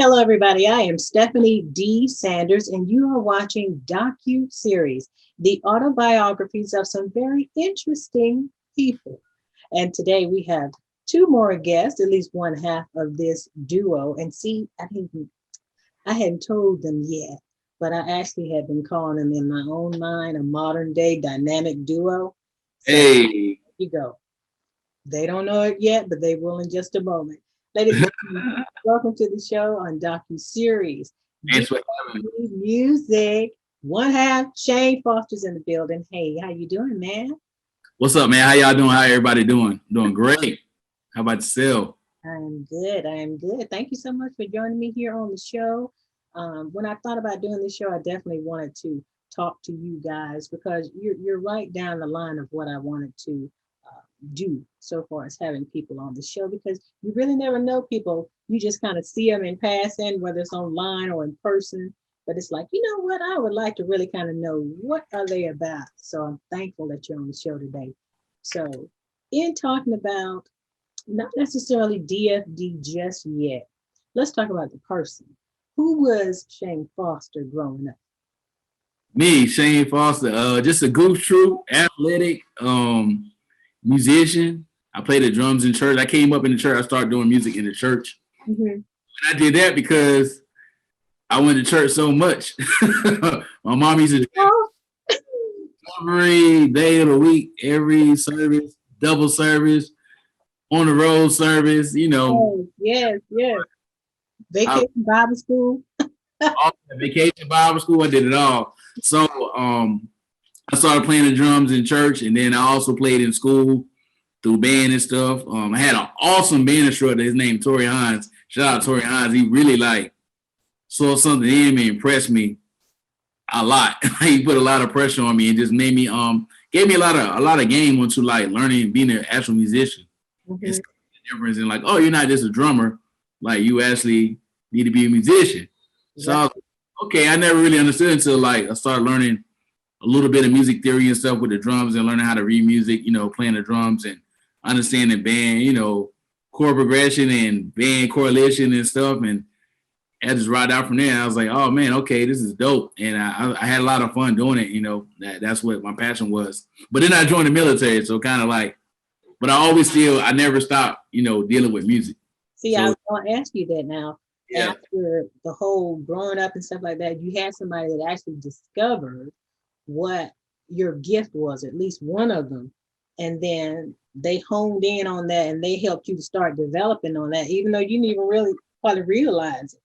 Hello, everybody. I am Stephanie D. Sanders, and you are watching docu-series, the autobiographies of some very interesting people. And today we have two more guests, at least one half of this duo. And see, I hadn't told them yet, but I actually had been calling them in my own mind a modern day dynamic duo. So Hey, there you go. They don't know it yet, but they will in just a moment. Ladies and gentlemen, welcome to the show on docu-series. thanks for having me. Music. One half, Shane Foster's in the building. Hey, how you doing, man? What's up, man? How y'all doing? How everybody doing? Doing great. How about yourself? I am good. I am good. Thank you so much for joining me here on the show. When I thought about doing this show, I definitely wanted to talk to you guys because you're right down the line of what I wanted to do so far as having people on the show, because you really never know people. You just kind of see them in passing, whether it's online or in person. But it's like, you know what? I would like to really kind of know what are they about. So I'm thankful that you're on the show today. So in talking about not necessarily DFD just yet, let's talk about the person. Who was Shane Foster growing up? Me, Shane Foster, just a goof troop, athletic, musician. I played the drums in church. I came up in the church. I started doing music in the church. Mm-hmm. And I did that because I went to church so much. My mom used to Oh, every day of the week, every service, double service, on the road service, oh, yes, yes. I, Vacation Bible school. all vacation Bible school, I did it all. So I started playing the drums in church, and then I also played in school through band and stuff. I had an awesome band instructor. His name Tori Hines. Shout out Tori Hines. He really saw something in me, impressed me a lot. He put a lot of pressure on me and just made me gave me a lot of game onto like learning being an actual musician. Mm-hmm. It's the difference in like, oh, you're not just a drummer, like you actually need to be a musician. So I was like, okay, I never really understood until like I started learning a little bit of music theory and stuff with the drums and learning how to read music, playing the drums and understanding band, chord progression and band correlation and stuff. And I just ride out from there. I was like, oh man, okay, this is dope. And I had a lot of fun doing it, that's what my passion was. But then I joined the military, so kind of like, but I never stopped, dealing with music. See, I So was going to ask you that now. yeah, After the whole growing up and stuff like that, you had somebody that actually discovered what your gift was, at least one of them. And then they honed in on that and they helped you to start developing on that, even though you didn't even really probably realize it.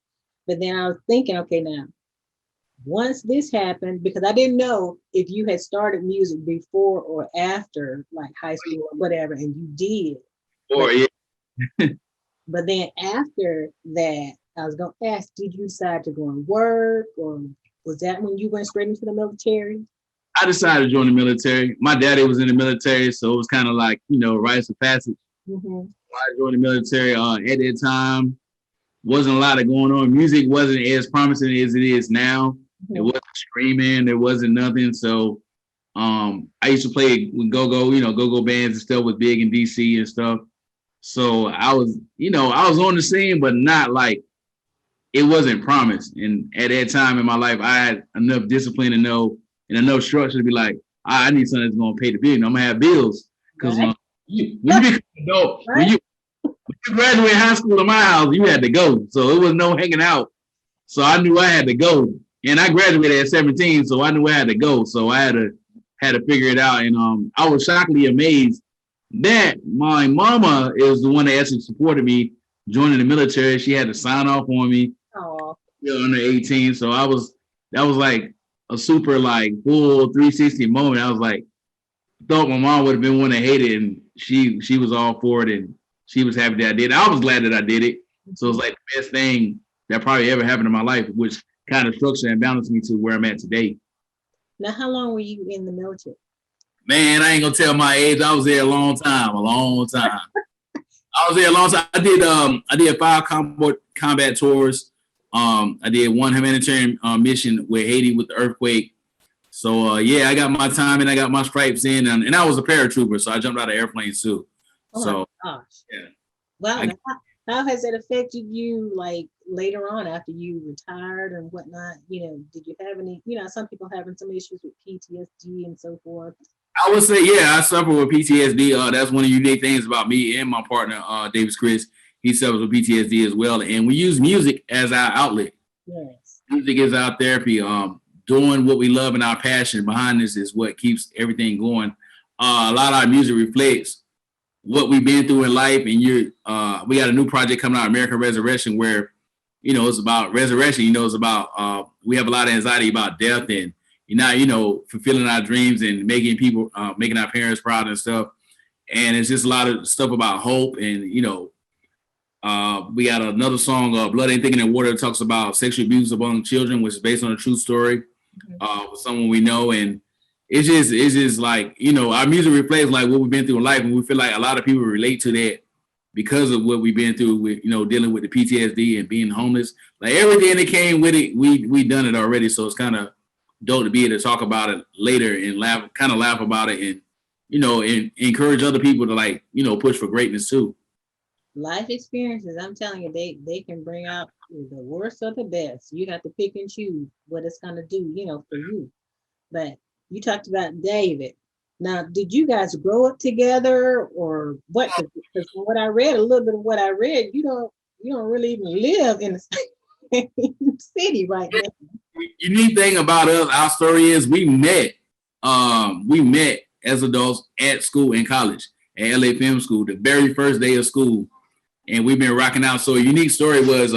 But then I was thinking, okay, now, once this happened, because I didn't know if you had started music before or after like high school or whatever, and you did. or yeah. But then after that, I was going to ask, did you decide to go and work, or was that when you went straight into the military? I decided to join the military. My daddy was in the military, so it was kind of like, rites of passage. Mm-hmm. I joined the military at that time. Wasn't a lot of going on. Music wasn't as promising as it is now. Mm-hmm. It wasn't streaming. There wasn't nothing. So I used to play with go-go bands and stuff was big in DC and stuff. So I was on the scene, but not like it wasn't promised. And at that time in my life, I had enough discipline to know and enough structure to be like, I need something that's going to pay the bill. I'm going to have bills. Because Right. when you become an adult, Right. when you graduated high school in my house, you had to go. So it was no hanging out. So I knew I had to go. And I graduated at 17, so I knew I had to go. So I had to figure it out. And I was shockingly amazed that my mama is the one that actually supported me joining the military. She had to sign off on me. Oh, Under 18. So that was like a super like full 360 moment. I was like, thought my mom would have been one that hated it, and she was all for it, and she was happy that I did it. I was glad that I did it. So it's like the best thing that probably ever happened in my life, which kind of structured and balanced me to where I'm at today. now how long were you in the military? Man, I ain't gonna tell my age. I was there a long time. I was there a long time. I did 5 combat tours. I did 1 humanitarian mission with Haiti with the earthquake. So yeah, I got my time and I got my stripes in, and I was a paratrooper, so I jumped out of airplanes too. Oh So my gosh. yeah, Wow. I, Now, how has that affected you, like later on after you retired and whatnot? Did you have any, some people having some issues with PTSD and so forth? I would say, yeah, I suffer with PTSD. That's one of the unique things about me and my partner, Davis Chris. He suffers with PTSD as well. And we use music as our outlet. Yes. Music is our therapy. Doing what we love and our passion behind this is what keeps everything going. A lot of our music reflects what we've been through in life. And we got a new project coming out, American Resurrection, where, it's about resurrection. It's about, we have a lot of anxiety about death and, fulfilling our dreams and making people, making our parents proud and stuff. And it's just a lot of stuff about hope. And, we got another song, Blood Ain't Thinking in Water, that talks about sexual abuse among children, which is based on a true story with someone we know. And it's just like, our music reflects like what we've been through in life. And we feel like a lot of people relate to that because of what we've been through with, dealing with the PTSD and being homeless. Like everything that came with it, we done it already. So it's kind of dope to be able to talk about it later and laugh about it and, and encourage other people to push for greatness too. Life experiences, I'm telling you, they can bring out the worst or the best. You have to pick and choose what it's going to do, for you. But you talked about David. Now, did you guys grow up together or what? Because from what I read, a little bit of what I read, you don't really even live in the city right now. Unique thing about us, our story is we met as adults at school in college at LA Film School, the very first day of school. And we've been rocking out. So a unique story was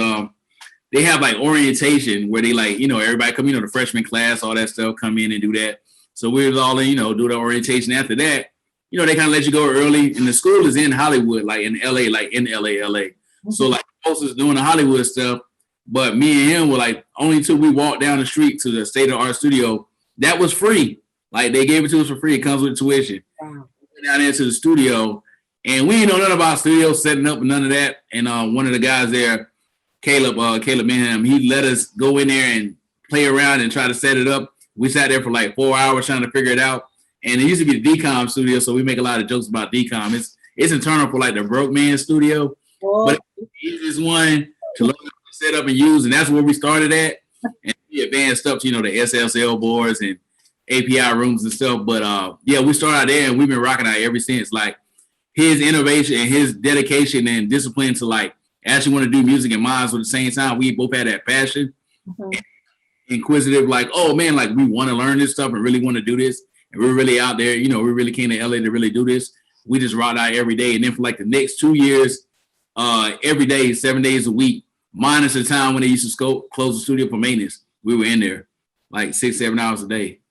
they have like orientation where they everybody come, the freshman class, all that stuff, come in and do that. So we was all in, do the orientation. After that, they kind of let you go early. And the school is in Hollywood, like in LA, LA. Mm-hmm. So like most is doing the Hollywood stuff. But me and him were like only till we walked down the street to the state of art studio. That was free. Like they gave it to us for free. It comes with tuition. Wow. Went down there to the studio. And we didn't know nothing about studio setting up and none of that. And one of the guys there, Caleb Minham, he let us go in there and play around and try to set it up. We sat there for like 4 hours trying to figure it out. And it used to be the DCOM studio, so we make a lot of jokes about DCOM. It's internal for like the broke man studio. Oh. But it's the easiest one to learn how to set up and use. And that's where we started at. And we advanced up to, the SSL boards and API rooms and stuff. But we started out there and we've been rocking out ever since. Like, his innovation and his dedication and discipline to actually want to do music and minds at the same time. We both had that passion, inquisitive, oh man, we want to learn this stuff and really want to do this. And we're really out there, we really came to LA to really do this. We just rocked out every day. And then for the next 2 years, every day, 7 days a week, minus the time when they used to close the studio for maintenance, we were in there 6-7 hours a day.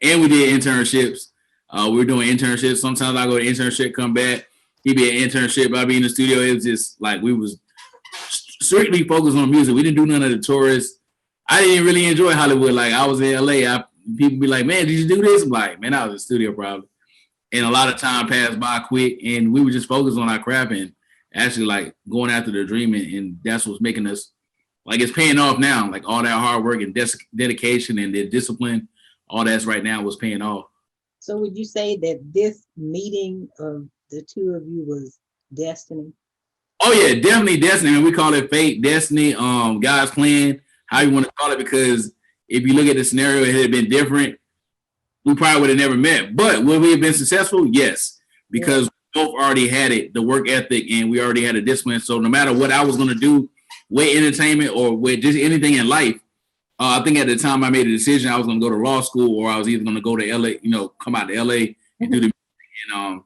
And we did internships. We were doing internships. Sometimes I go to internship, come back. He'd be an internship. I'd be in the studio. It was just we was strictly focused on music. We didn't do none of the tourists. I didn't really enjoy Hollywood. I was in LA. People be like, man, did you do this? I'm like, man, I was in the studio probably. And a lot of time passed by quick. And we were just focused on our craft and actually going after the dream. And that's what's making us it's paying off now. All that hard work and dedication and the discipline, all that's right now was paying off. So would you say that this meeting of the two of you was destiny? Oh yeah, definitely destiny. And we call it fate, destiny, God's plan, how you want to call it, because if you look at the scenario, it had been different, we probably would have never met. But would we have been successful? Yes, because we both already had it, the work ethic, and we already had a discipline. So no matter what I was going to do with entertainment or with just anything in life, I think at the time I made a decision I was going to go to law school or I was either going to go to LA, come out to LA and do the music. And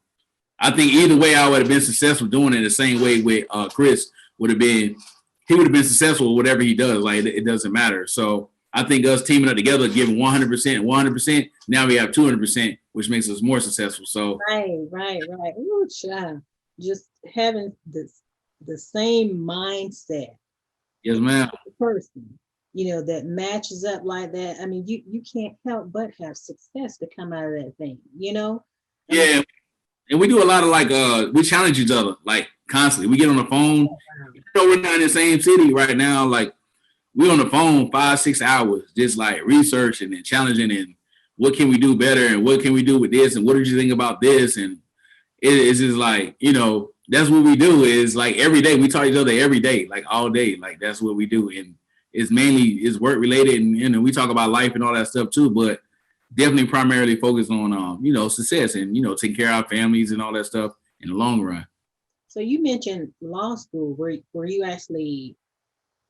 I think either way I would have been successful doing it the same way with Chris would have been. He would have been successful with whatever he does. It doesn't matter. So I think us teaming up together, giving 100%, now we have 200%, which makes us more successful. So right. Ooh, child. Just having the same mindset. Yes, ma'am. Person. That matches up like that. I mean, you can't help but have success to come out of that thing, Yeah. And we do a lot of we challenge each other constantly. We get on the phone. We're not in the same city right now. We're on the phone 5-6 hours, just researching and challenging and what can we do better and what can we do with this and what did you think about this? And it's just that's what we do. Is like every day we talk to each other every day, like all day. Like that's what we do, and it's mainly is work related, and we talk about life and all that stuff too. But definitely primarily focus on success and taking care of our families and all that stuff in the long run. So you mentioned law school. Were you actually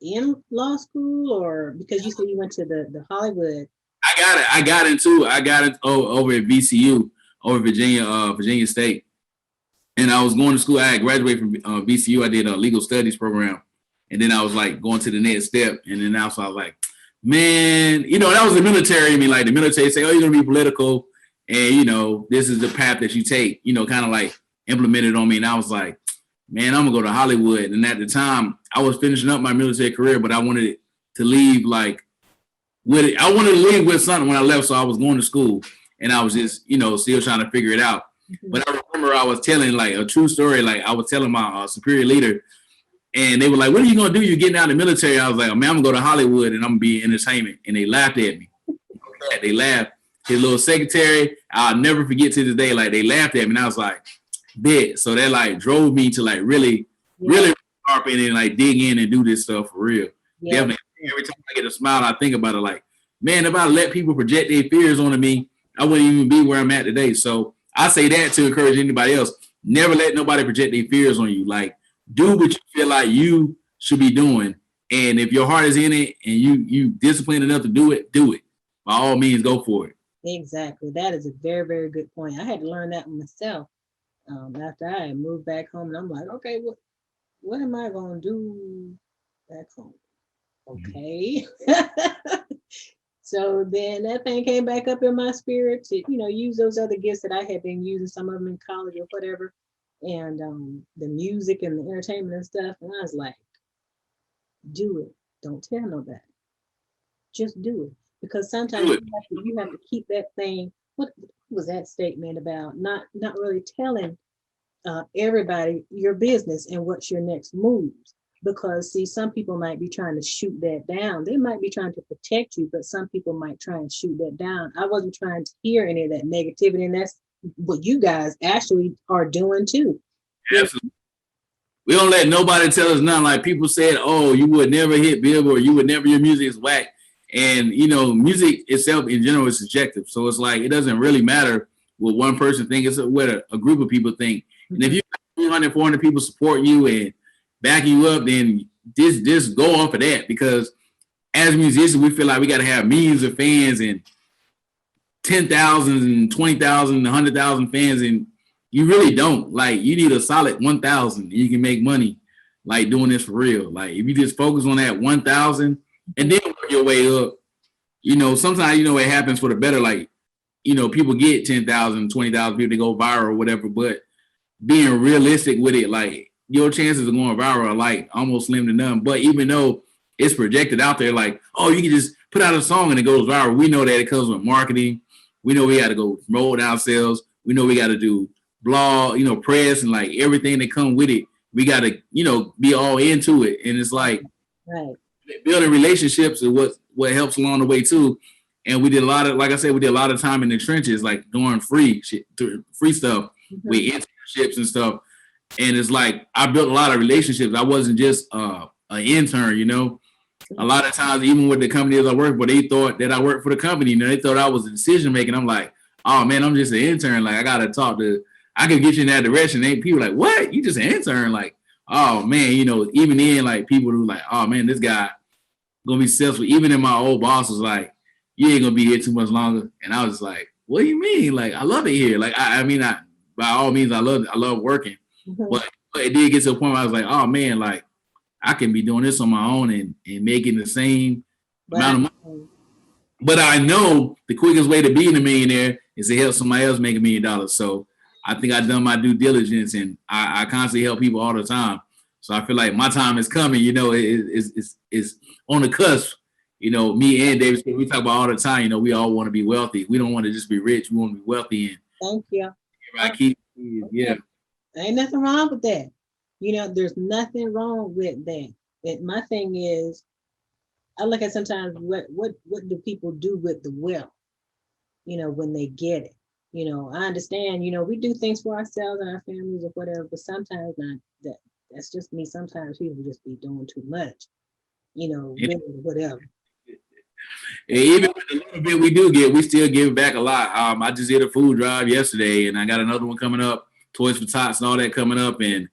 in law school, or because you said you went to the Hollywood? I got it over at VCU, over Virginia State. And I was going to school. I had graduated from VCU. I did a legal studies program. And then I was like going to the next step. And then also I was like, man, that was the military. I mean, like the military say, oh, you're going to be political. And, this is the path that you take, kind of like implemented on me. And I was like, man, I'm going to go to Hollywood. And at the time, I was finishing up my military career, but I wanted to leave like with it. I wanted to leave with something when I left. So I was going to school and I was just, still trying to figure it out. Mm-hmm. But I remember I was telling like a true story. Like I was telling my superior leader, and they were like, what are you going to do? You're getting out of the military. I was like, man, I'm going to go to Hollywood and I'm going to be in entertainment. And they laughed at me. They laughed. His little secretary, I'll never forget to this day. Like they laughed at me and I was like, bet. So that like drove me to like really sharp in and like dig in and do this stuff for real. Yeah. Definitely. Every time I get a smile, I think about it like, man, if I let people project their fears onto me, I wouldn't even be where I'm at today. So I say that to encourage anybody else. Never let nobody project their fears on you. Like, do what you feel like you should be doing. And if your heart is in it and you disciplined enough to do it. By all means, go for it. Exactly. That is a very, very good point. I had to learn that myself after I moved back home. And I'm like, okay, what am I going to do back home? Okay. So then that thing came back up in my spirit to, use those other gifts that I had been using, some of them in college or whatever, and the music and the entertainment and stuff. And I was like, do it. Don't tell nobody. Just do it. Because sometimes you have to keep that thing. What was that statement about? Not really telling everybody your business and what's your next moves. Because see, some people might be trying to shoot that down. They might be trying to protect you, but some people might try and shoot that down. I wasn't trying to hear any of that negativity, and that's what you guys actually are doing too. Absolutely. We don't let nobody tell us nothing. Like people said, oh, you would never hit Billboard, your music is whack. And music itself in general is subjective. So it's like it doesn't really matter what one person thinks, it's what a group of people think. Mm-hmm. And if you have 300, 400 people support you and backing you up, then just go on for that, because as musicians we feel like we got to have millions of fans and 10,000 and 20,000 100,000 fans, and you really don't. Like you need a solid 1,000 and you can make money like doing this for real. Like if you just focus on that 1,000 and then work your way up, sometimes it happens for the better. Like people get 10,000 20,000 people to go viral or whatever, but being realistic with it, like your chances of going viral are like almost slim to none. But even though it's projected out there, like, oh, you can just put out a song and it goes viral. We know that it comes with marketing. We know we got to go promote ourselves. We know we got to do blog, press and like everything that come with it. We got to, be all into it. And it's like building relationships is what helps along the way too. And we did a lot of, like I said, we did a lot of time in the trenches, like doing free stuff with internships and stuff. And it's like I built a lot of relationships. I wasn't just an intern, A lot of times, even with the companies I work for, they thought that I worked for the company. They thought I was a decision maker. I'm like, oh man, I'm just an intern. Like I can get you in that direction. And people like, what? You just an intern? Like, oh man, even then, like people who like, oh man, this guy gonna be successful. Even in my old boss was like, you ain't gonna be here too much longer. And I was like, what do you mean? Like I love it here. Like I by all means, I love working. But it did get to a point where I was like, oh man, like I can be doing this on my own and making the same amount of money. But I know the quickest way to being a millionaire is to help somebody else make $1 million. So I think I've done my due diligence, and I constantly help people all the time. So I feel like my time is coming, it's on the cusp. Me and David, we talk about all the time, we all want to be wealthy. We don't want to just be rich. We want to be wealthy. And thank you. Yeah. Ain't nothing wrong with that. There's nothing wrong with that. My thing is, I look at sometimes what do people do with the wealth, when they get it. I understand, we do things for ourselves and our families or whatever, but sometimes not that's just me. Sometimes people just be doing too much, Yeah. really, whatever. And even with the little bit we do get, we still give back a lot. I just did a food drive yesterday, and I got another one coming up, Toys for Tots and all that coming up, and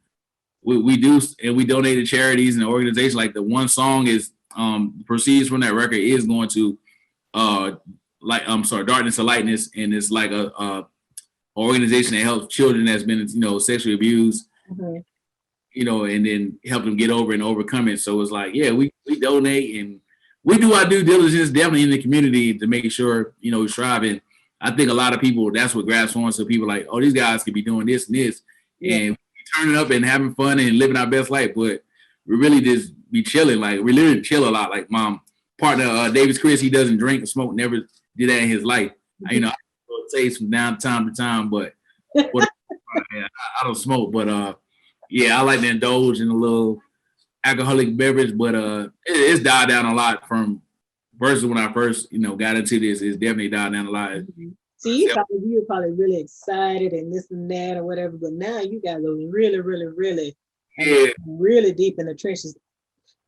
we do, and we donate to charities and organizations. Like the one song is proceeds from that record is going to like I'm sorry, Darkness to Lightness, and it's like a organization that helps children that's been sexually abused, Mhm. and then help them get over and overcome it. So it's like, yeah, we donate and we do our due diligence definitely in the community to make sure, we strive. And I think a lot of people, that's what grabs on. So people like, oh, these guys could be doing this and this. Yeah. And turning up and having fun and living our best life. But we really just be chilling. Like we literally chill a lot. Like my partner, Davis Chris, he doesn't drink or smoke, never did that in his life. I taste from time to time, but what, I don't smoke. But yeah, I like to indulge in a little alcoholic beverage, but it's died down a lot from versus when I first, got into this. It's definitely died down a lot. Mhm. See, you were probably really excited and this and that or whatever, but now you got to really, really, really, Yeah. really deep in the trenches.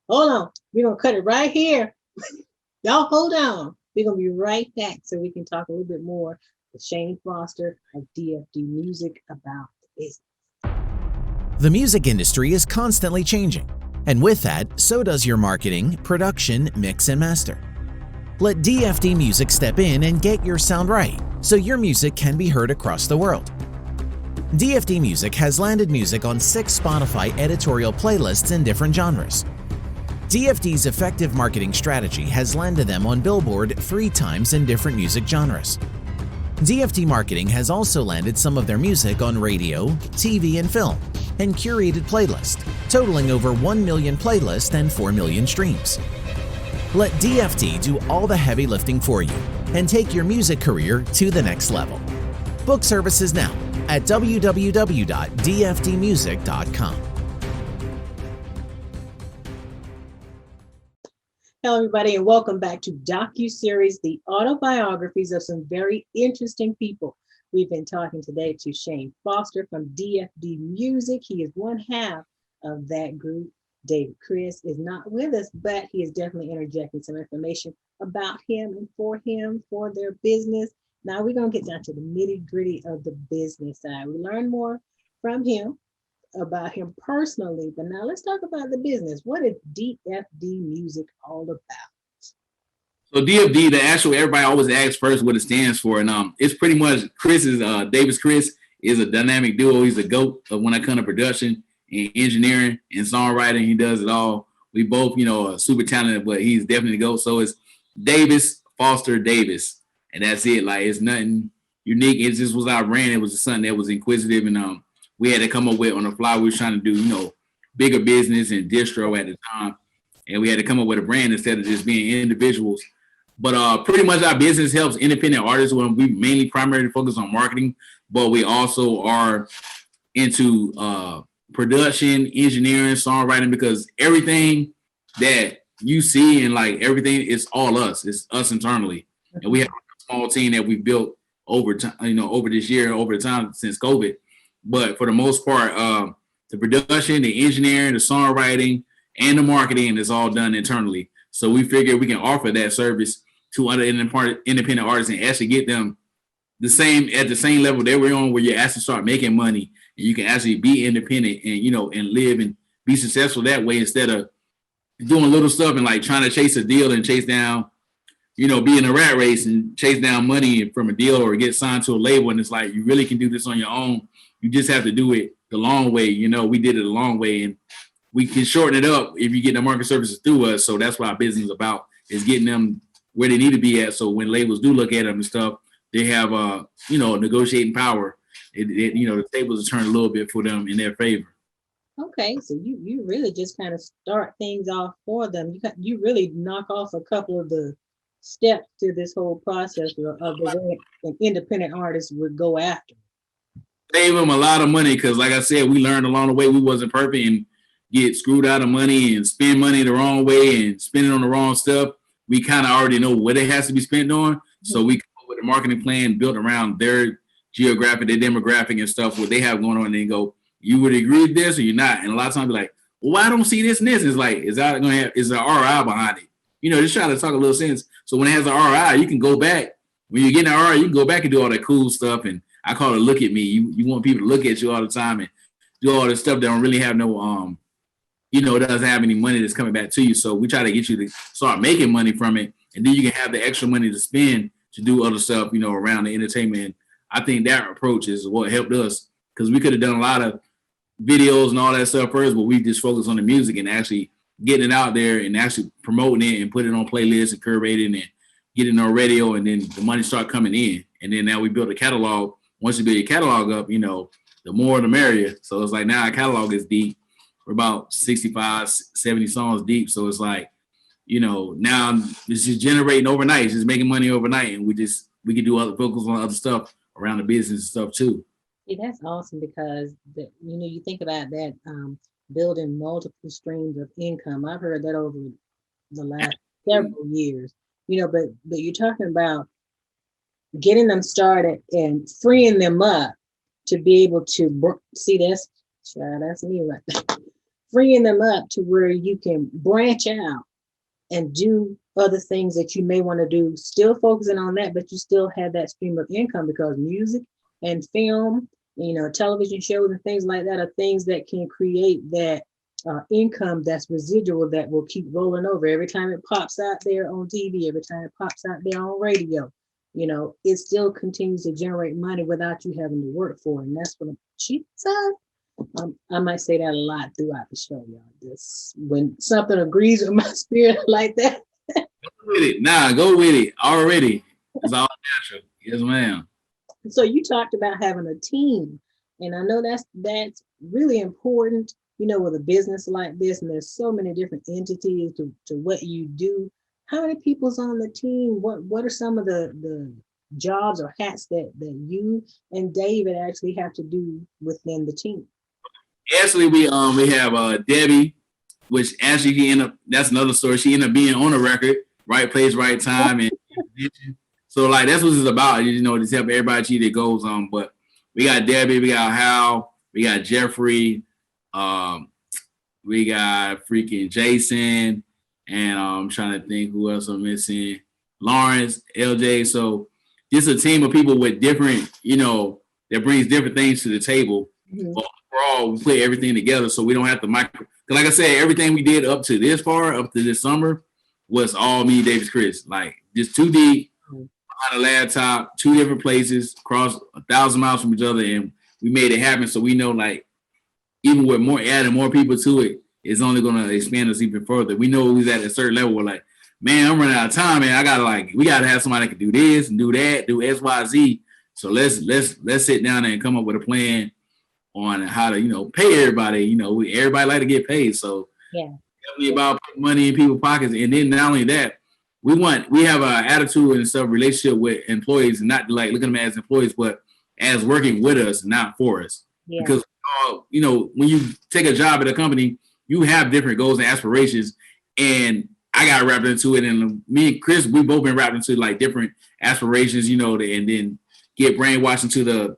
Hold on, we're gonna cut it right here. Y'all hold on. We're gonna be right back so we can talk a little bit more with Shane Foster of DFD Music about this. The music industry is constantly changing, and with that, so does your marketing, production, mix, and master. Let DFD Music step in and get your sound right, so your music can be heard across the world. DFD Music has landed music on 6 Spotify editorial playlists in different genres. DFD's effective marketing strategy has landed them on Billboard 3 times in different music genres. DFD Marketing has also landed some of their music on radio, TV, and film, and curated playlists, totaling over 1 million playlists and 4 million streams. Let DFD do all the heavy lifting for you and take your music career to the next level. Book services now at www.dfdmusic.com. Hello, everybody, and welcome back to docu-series, the autobiographies of some very interesting people. We've been talking today to Shane Foster from DFD Music. He is one half of that group. David Chris is not with us, but he is definitely interjecting some information about him and for their business. Now we're going to get down to the nitty-gritty of the business side. We learn more from him about him personally, but now let's talk about the business. What is DFD Music all about? So DFD, the actual, everybody always asks first what it stands for, and it's pretty much Davis Chris is a dynamic duo. He's a GOAT of when it comes to production and engineering and songwriting. He does it all. We both, are super talented, but he's definitely the GOAT. So it's Davis Foster Davis, and that's it. Like it's nothing unique. It just was our brand. It was just something that was inquisitive, and we had to come up with on the fly. We were trying to do, bigger business and distro at the time. And we had to come up with a brand instead of just being individuals. But pretty much our business helps independent artists when we mainly primarily focus on marketing, but we also are into production, engineering, songwriting, because everything that you see and like everything is all us. It's us internally. And we have a small team that we built over time, over this year, over the time since COVID. But for the most part, the production, the engineering, the songwriting, and the marketing is all done internally. So we figured we can offer that service to other independent artists and actually get them at the same level they were on, where you actually start making money and you can actually be independent and and live and be successful that way, instead of doing little stuff and like trying to chase a deal and chase down, be in a rat race and chase down money from a deal or get signed to a label. And it's like, you really can do this on your own. You just have to do it the long way. We did it the long way, and we can shorten it up if you get the market services through us. So that's what our business is about, is getting them where they need to be at. So when labels do look at them and stuff, they have negotiating power. The tables are turned a little bit for them in their favor. Okay, so you really just kind of start things off for them. You really knock off a couple of the steps to this whole process of the way an independent artist would go after. Save them a lot of money, because like I said, we learned along the way we wasn't perfect and get screwed out of money and spend money the wrong way and spend it on the wrong stuff. We kind of already know what it has to be spent on. So we come up with a marketing plan built around their geographic, their demographic and stuff, what they have going on, and then go, you would agree with this or you're not. And a lot of times be like, well, I don't see this and this. It's like, is there ROI behind it? Just try to talk a little sense. So when it has an ROI, you can go back. When you're getting an ROI, you can go back and do all that cool stuff. And I call it look at me. You want people to look at you all the time and do all this stuff that don't really have no doesn't have any money that's coming back to you. So we try to get you to start making money from it, and then you can have the extra money to spend to do other stuff, around the entertainment. I think that approach is what helped us, because we could have done a lot of videos and all that stuff first, but we just focused on the music and actually getting it out there and actually promoting it and putting it on playlists and curating and getting on radio, and then the money start coming in. And then now we built a catalog. Once you build your catalog up, the more the merrier. So it's like now our catalog is deep. We're about 65, 70 songs deep. So it's like, now it's just generating overnight. It's just making money overnight. And we can do other focus on other stuff around the business and stuff too. Yeah, that's awesome, because you think about that, building multiple streams of income. I've heard that over the last several years, but you're talking about getting them started and freeing them up to be able to see that's me right there. Freeing them up to where you can branch out and do other things that you may want to do, still focusing on that, but you still have that stream of income, because music and film, television shows and things like that are things that can create that income that's residual, that will keep rolling over. Every time it pops out there on TV, every time it pops out there on radio, it still continues to generate money without you having to work for it. And that's what she said. I might say that a lot throughout the show, y'all. Just when something agrees with my spirit like that. Go with it. Go with it already. It's all natural. Yes, ma'am. So you talked about having a team, and I know that's really important, with a business like this, and there's so many different entities to what you do. How many people's on the team? What are some of the jobs or hats that you and David actually have to do within the team? Actually, we have Debbie, which actually that's another story. She ended up being on the record, right place, right time, and so like that's what it's about. Just help everybody achieve their goals. But we got Debbie, we got Hal, we got Jeffrey, we got freaking Jason, and I'm trying to think who else I'm missing. Lawrence, LJ. So just a team of people with different, that brings different things to the table. Mm-hmm. Overall, we put everything together so we don't have to because like I said, everything we did up to this summer was all me, Davis, Chris. Like just 2 deep, behind a laptop, 2 different places, across 1,000 miles from each other, and we made it happen. So we know, like, even with adding more people to it, it's only gonna expand us even further. We know we's at a certain level. We're like, man, I'm running out of time, man. We gotta have somebody that can do this and do that, do X, Y, Z. So let's sit down and come up with a plan on how to, pay everybody. Everybody like to get paid. So yeah, definitely about putting money in people's pockets. And then not only that, we have an attitude and stuff, relationship with employees, and not like looking at them as employees, but as working with us, not for us. Yeah. Because when you take a job at a company, you have different goals and aspirations. And I got wrapped into it, and me and Chris, we both been wrapped into like different aspirations, and then get brainwashed into the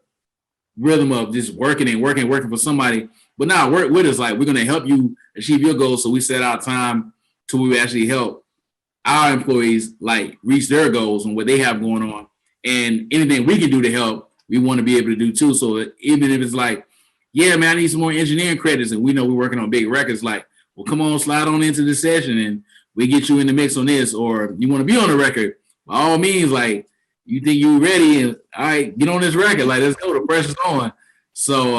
rhythm of just working for somebody. But now work with us, like we're gonna help you achieve your goals. So we set out time to we actually help our employees like reach their goals and what they have going on. And anything we can do to help, we want to be able to do too. So even if it's like, yeah, man, I need some more engineering credits, and we know we're working on big records, like, well, come on, slide on into this session and we get you in the mix on this, or you want to be on the record, by all means, like, you think you're ready, and all right, get on this record, like, let's go, the pressure's on. So,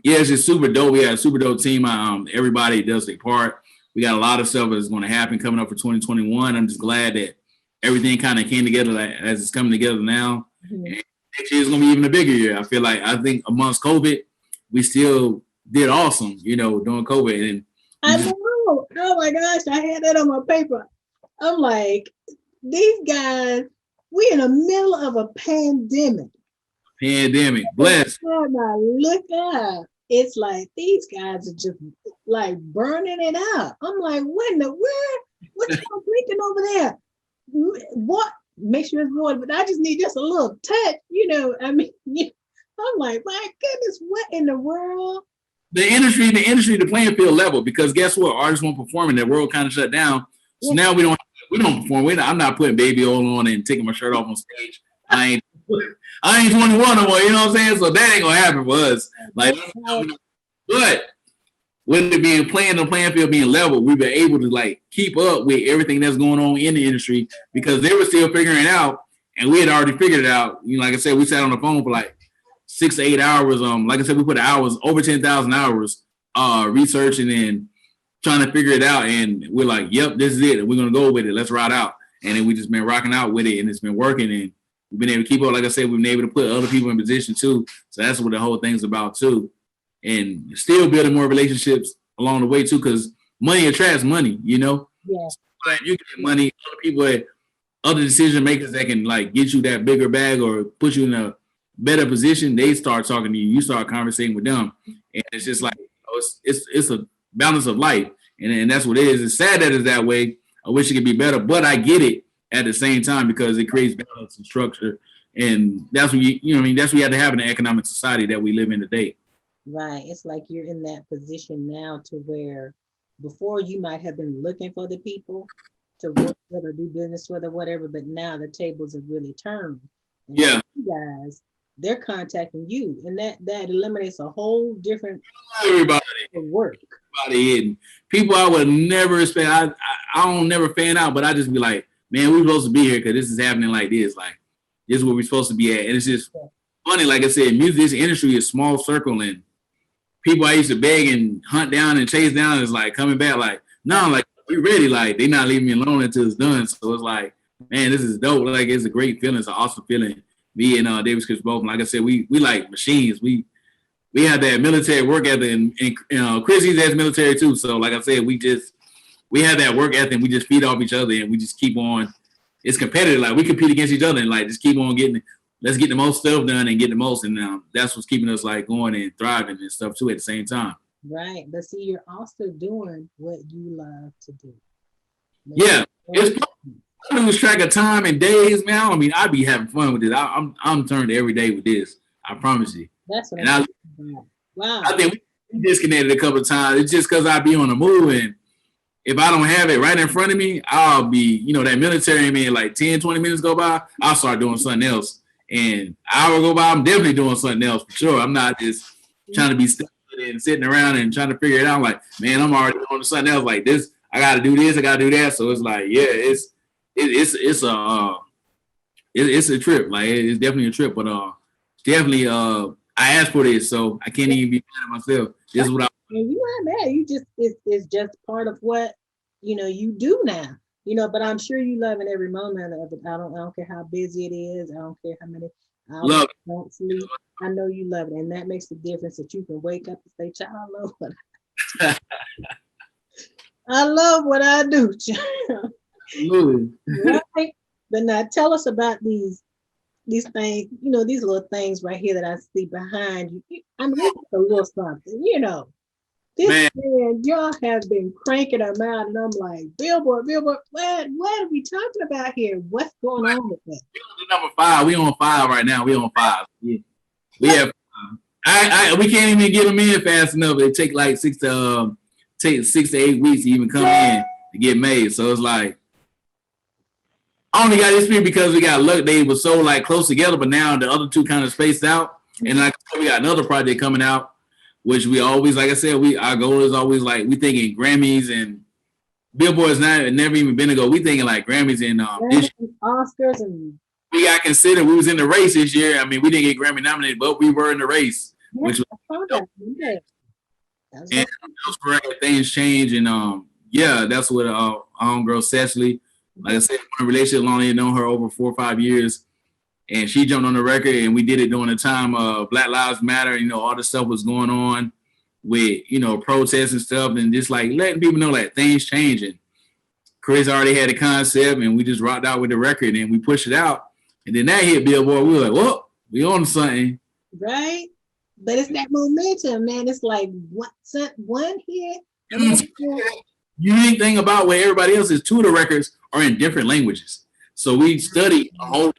yeah, it's just super dope. We have a super dope team. Everybody does their part. We got a lot of stuff that's going to happen coming up for 2021. I'm just glad that everything kind of came together as it's coming together now. Mm-hmm. And next year is going to be even a bigger year. I think amongst COVID, we still did awesome, during COVID. And I know. Oh my gosh, I had that on my paper. I'm like, these guys, we in the middle of a pandemic. Bless. I look up. It's like these guys are just like burning it up. I'm like, what in the world? What y'all drinking over there? What? make sure it's water, but I just need just a little touch, I mean, I'm like, my goodness, what in the world? The playing field level, because guess what? Artists won't perform and the world kind of shut down. So now we don't perform. I'm not putting baby oil on and taking my shirt off on stage. I ain't 21 no more, you know what I'm saying? So that ain't gonna happen for us. Like, but with it being the playing field being level, we've been able to like keep up with everything that's going on in the industry because they were still figuring it out and we had already figured it out. Like I said, we sat on the phone for like 6 to 8 hours. Like I said, we put hours, over 10,000 hours researching and trying to figure it out. And we're like, yep, this is it. And we're going to go with it. Let's ride out. And then we just been rocking out with it and it's been working. And we've been able to keep up. Like I said, we've been able to put other people in position too. So that's what the whole thing's about too. And still building more relationships along the way too, because money attracts money, Yeah. So you get money, other people, other decision makers that can like get you that bigger bag or put you in a better position, they start talking to you. You start conversating with them. And it's just like, it's a balance of life. And that's what it is. It's sad that it's that way. I wish it could be better, but I get it at the same time because it creates balance and structure. And that's what that's what you have to have in the economic society that we live in today. Right. It's like you're in that position now to where before you might have been looking for the people to work with or do business with or whatever, but now the tables have really turned. And yeah. You guys, they're contacting you, and that eliminates a whole different work. Everybody and people I would never expect. I don't never fan out, but I just be like, man, we're supposed to be here because this is happening like this. Like, this is where we're supposed to be at. And it's just funny, like I said, this industry is small circle and people I used to beg and hunt down and chase down is like coming back like, no, like we ready, like they not leaving me alone until it's done. So it's like, man, this is dope. Like it's a great feeling. It's an awesome feeling. Me and Davis Chris both. Like I said, we like machines. We have that military work ethic and Chrissy's as military too. So like I said, we have that work ethic and we just feed off each other and we just keep on. It's competitive. Like we compete against each other and like just keep on let's get the most stuff done and get the most. And that's what's keeping us like going and thriving and stuff too at the same time. Right. But see, you're also doing what you love to do. Yeah. I lose track of time and days, man. I mean, I'd be having fun with this. I'm turned every day with this. I promise you. That's what I'm talking about. Wow. I think we disconnected a couple of times. It's just because I be on the move and if I don't have it right in front of me, I'll be, that military man, like 10, 20 minutes go by, I'll start doing something else. And an hour go by, I'm definitely doing something else for sure. I'm not just trying to be stuck and sitting around and trying to figure it out. Like, man, I'm already doing something else like this. I got to do this. I got to do that. So it's like, yeah, it's a trip. Like it's definitely a trip, but definitely I asked for this, so I can't even be mad at myself. This is what you not mad. You just it's just part of what you do now. But I'm sure you love it every moment of it. I don't care how busy it is. I don't care how many hours you don't sleep. I know you love it, and that makes the difference that you can wake up and say, "Child, I love what I love what I do." Absolutely. Right? But now tell us about these things, these little things right here that I see behind you. I mean, it's a little something, This man, y'all have been cranking them out, and I'm like, Billboard, what are we talking about here? What's going on with that? Number 5. We on 5 right now. We on 5. Yeah. We have. We can't even get them in fast enough. It take like 6 to 8 weeks to even come in to get made. So it's like. I only got this here because we got luck. They were so like close together, but now the other two kind of spaced out. And like we got another project coming out, which we always, like I said, our goal is always like we thinking Grammys and Billboard's never even been to go. We thinking like Grammys and Oscars and we got considered. We was in the race this year. I mean, we didn't get Grammy nominated, but we were in the race, which was and those correct things change. And that's what our homegirl Cecily. Like I said, in a relationship long, I've known her over 4 or 5 years, and she jumped on the record, and we did it during the time of Black Lives Matter. All the stuff was going on with protests and stuff, and just like letting people know that things changing. Chris already had a concept, and we just rocked out with the record, and we pushed it out, and then that hit Billboard. We were like, "Whoa, we on something." Right, but it's that momentum, man. It's like one hit. Unique thing about where everybody else is, 2 of the records are in different languages. So we study a whole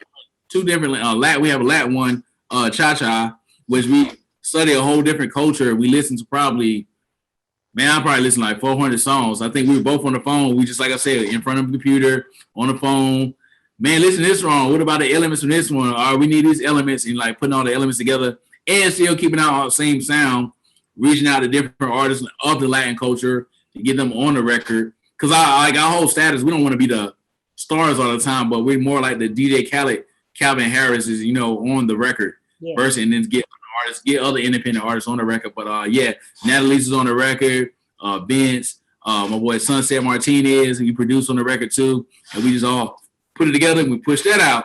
two different Latin. We have a Latin one, cha-cha, which we study a whole different culture. We listen to probably, man, I probably listen to like 400 songs. I think we were both on the phone. We just, like I said, in front of the computer, on the phone. Man, listen to this wrong. What about the elements from this one? Or we need these elements, and like putting all the elements together and still keeping out all the same sound, reaching out to different artists of the Latin culture to get them on the record. Because I like our whole status, we don't want to be the stars all the time, but we're more like the DJ Khaled, Calvin Harris is, on the record first, and then get artists, get other independent artists on the record. But yeah, Natalie's is on the record. Vince, my boy Sunset Martinez, he produced on the record too, and we just all put it together and we pushed that out.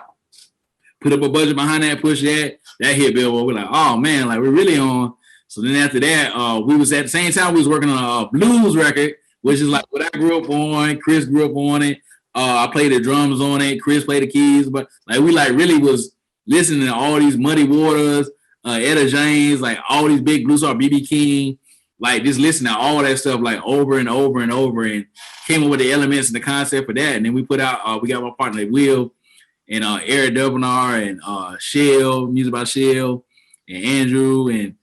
Put up a budget behind that, push that hit Billboard. We're like, oh man, like we're really on. So then after that, we was at the same time we was working on a blues record, which is like what I grew up on. Chris grew up on it. I played the drums on it. Chris played the keys, but like we like really was listening to all these Muddy Waters, Etta James, like all these big blues stars, BB King, like just listening to all that stuff like over and over and over, and came up with the elements and the concept for that. And then we put out, we got my partner Will and Eric Dubonar and Shell, Music by Shell, and Andrew and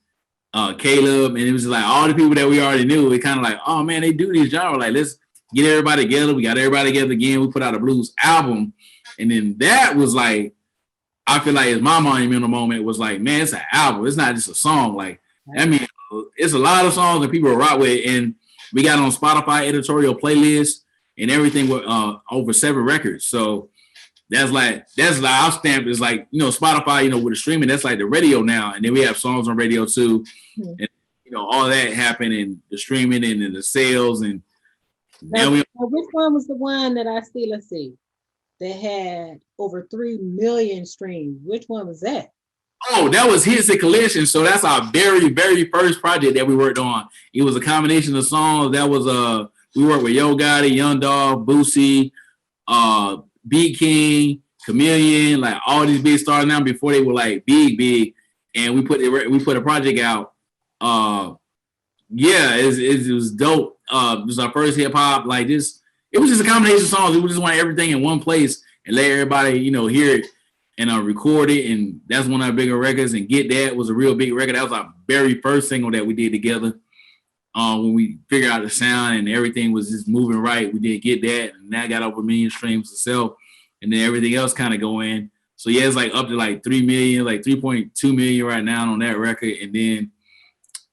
Caleb, and it was like all the people that we already knew. We kind of like, oh man, they do these genres. Like let's get everybody together. We got everybody together again. We put out a blues album, and then that was like, I feel like it's my monumental moment. Was like, man, it's an album. It's not just a song. Like I mean, it's a lot of songs that people rock with, and we got on Spotify editorial playlist and everything with over 7 records. So that's like our stamp is like, Spotify, with the streaming, that's like the radio now. And then we have songs on radio too. Mm-hmm. And all that happened, and the streaming and the sales. And now which one was the one that I see? Let's see. That had over 3 million streams. Which one was that? Oh, that was Hits and Collection. So that's our very, very first project that we worked on. It was a combination of songs. That was we worked with Yo Gotti, Young Dog, Boosie, Beat King, Chameleon, like all these big stars now before they were like big. And we put a project out. Yeah, it was dope. It was our first hip hop. Like this, it was just a combination of songs. We just want everything in one place and let everybody, hear it and record it. And that's one of our bigger records. And Get That was a real big record. That was our very first single that we did together. When we figured out the sound and everything was just moving right, we did Get That, and that got over 1 million streams itself, and then everything else kind of go in. So yeah, it's like up to like 3 million, like 3.2 million right now on that record, and then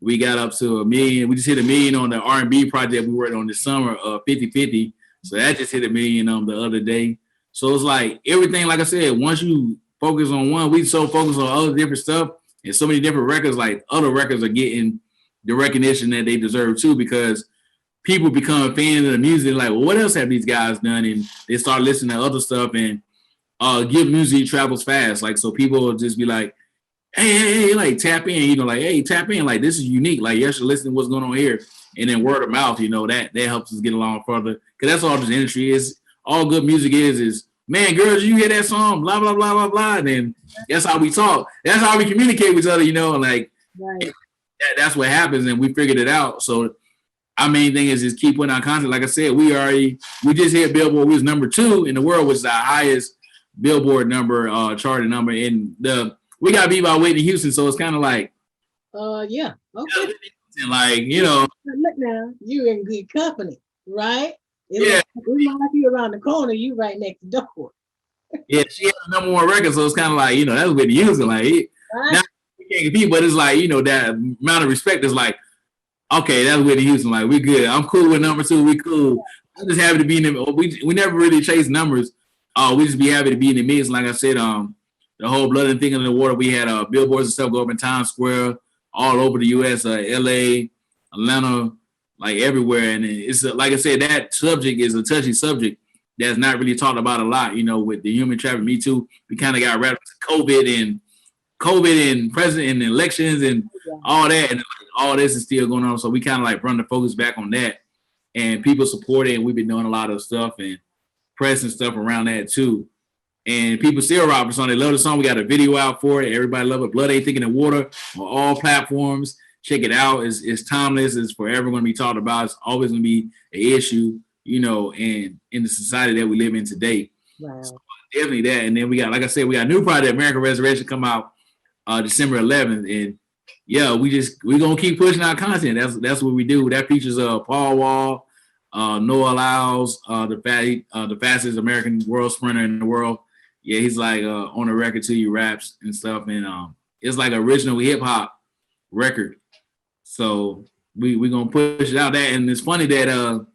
we got up to 1 million. We just hit 1 million on the R&B project we worked on this summer, 50/50. So that just hit 1 million the other day. So it's like everything, like I said, once you focus on one, we so focused on other different stuff and so many different records, like other records are getting the recognition that they deserve too, because people become fans of the music. Like, well, what else have these guys done? And they start listening to other stuff, and give music travels fast. Like, so people will just be like, hey, like tap in, like, hey, tap in. Like, this is unique. Like, you should listen to what's going on here. And then word of mouth, that helps us get along further. Cause that's all this industry is. All good music is, man, girls, you hear that song, blah, blah, blah, blah, blah. And then that's how we talk. That's how we communicate with each other, like, right. That's what happens, and we figured it out. So our main thing is just keep putting out content. Like I said, we just hit Billboard. We was number 2 in the world, which is our highest Billboard number, charted number. And we got beat by Whitney Houston, so it's kind of like, yeah, okay. And like, Look now, you in good company, right? Yeah, we might be around the corner. You right next door. Yeah, she had the number 1 record, so it's kind of like, that's Whitney Houston. Like, right. Now, can't compete, but it's like, that amount of respect is like, okay, that's Whitney Houston. Like, we good. I'm cool with number 2. We cool. I'm just happy to be in the. We never really chase numbers. We just be happy to be in the mix. Like I said, the whole Blood and Thinking in the Water. We had billboards and stuff go up in Times Square, all over the U.S., L.A., Atlanta, like everywhere. And it's like I said, that subject is a touchy subject that's not really talked about a lot. With the human trafficking, Me Too, we kind of got wrapped into COVID and president and elections and all that, and all this is still going on. So we kind of like run the focus back on that, and people support it. And we've been doing a lot of stuff and press and stuff around that too. And people still rock the song. They love the song. We got a video out for it. Everybody love it. Blood Ain't Thinking in Water on all platforms. Check it out. It's timeless. It's forever going to be talked about. It's always going to be an issue, and in the society that we live in today. Wow. So definitely that. And then we got, like I said, we got a new project, American Resurrection, come out December 11th, and yeah, we gonna keep pushing our content. That's what we do. That features Paul Wall, Noah Lyles, the fastest American world sprinter in the world. Yeah, he's like on the record till you raps and stuff, and it's like original hip hop record. So we gonna push it out there, and it's funny that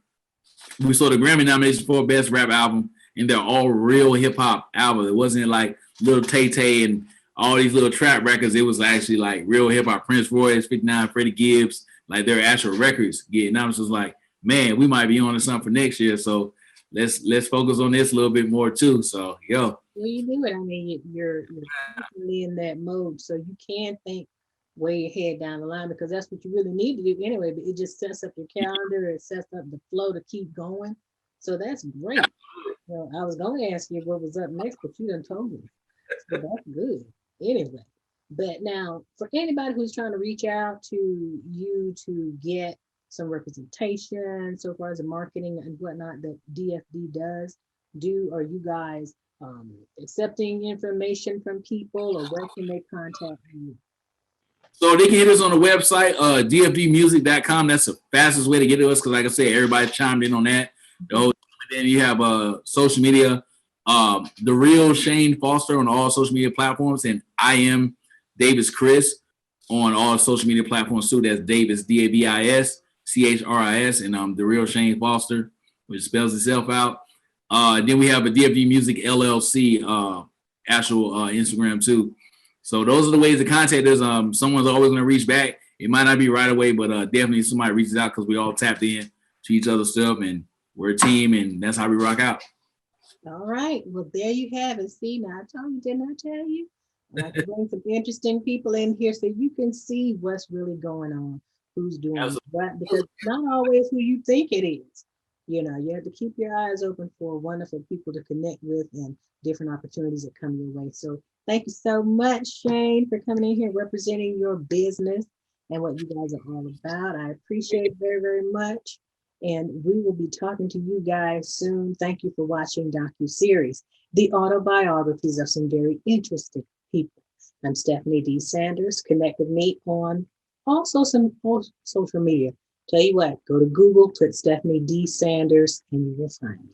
we saw the Grammy nomination for Best Rap Album, and they're all real hip hop albums. It wasn't like Little Tay Tay and all these little trap records. It was actually like real hip hop. Prince Royce, 59, Freddie Gibbs, like their actual records getting. I was just like, man, we might be on to something for next year. So let's focus on this a little bit more too. So yo. Well, you do it. I mean, you're definitely in that mode, so you can think way ahead down the line, because that's what you really need to do anyway. But it just sets up your calendar, it sets up the flow to keep going. So that's great. Well, I was going to ask you what was up next, but you done told me. So that's good. Anyway, but now for anybody who's trying to reach out to you to get some representation so far as the marketing and whatnot that DFD does, are you guys accepting information from people, or where can they contact you? So they can hit us on the website, dfdmusic.com. That's the fastest way to get to us, because like I said, everybody chimed in on that. Then you have social media, The Real Shane Foster on all social media platforms, and I am Davis Chris on all social media platforms too. That's Davis, Davis Chris, and The Real Shane Foster, which spells itself out. Then we have a DFD Music LLC actual Instagram too. So those are the ways to contact us. Someone's always going to reach back. It might not be right away, but definitely somebody reaches out, because we all tapped in to each other's stuff, and we're a team, and that's how we rock out. All right. Well, there you have it. See, now I told you, didn't I tell you? I like to bring some interesting people in here so you can see what's really going on, who's doing what, because it's not always who you think it is. You know, you have to keep your eyes open for wonderful people to connect with and different opportunities that come your way. So thank you so much, Shane, for coming in here representing your business and what you guys are all about. I appreciate it very, very much. And we will be talking to you guys soon. Thank you for watching DocuSeries, the autobiographies of some very interesting people. I'm Stephanie D. Sanders. Connect with me on also some social media. Tell you what, go to Google, put Stephanie D. Sanders, and you will find me.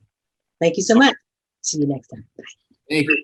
Thank you so much. See you next time. Bye. Thank you.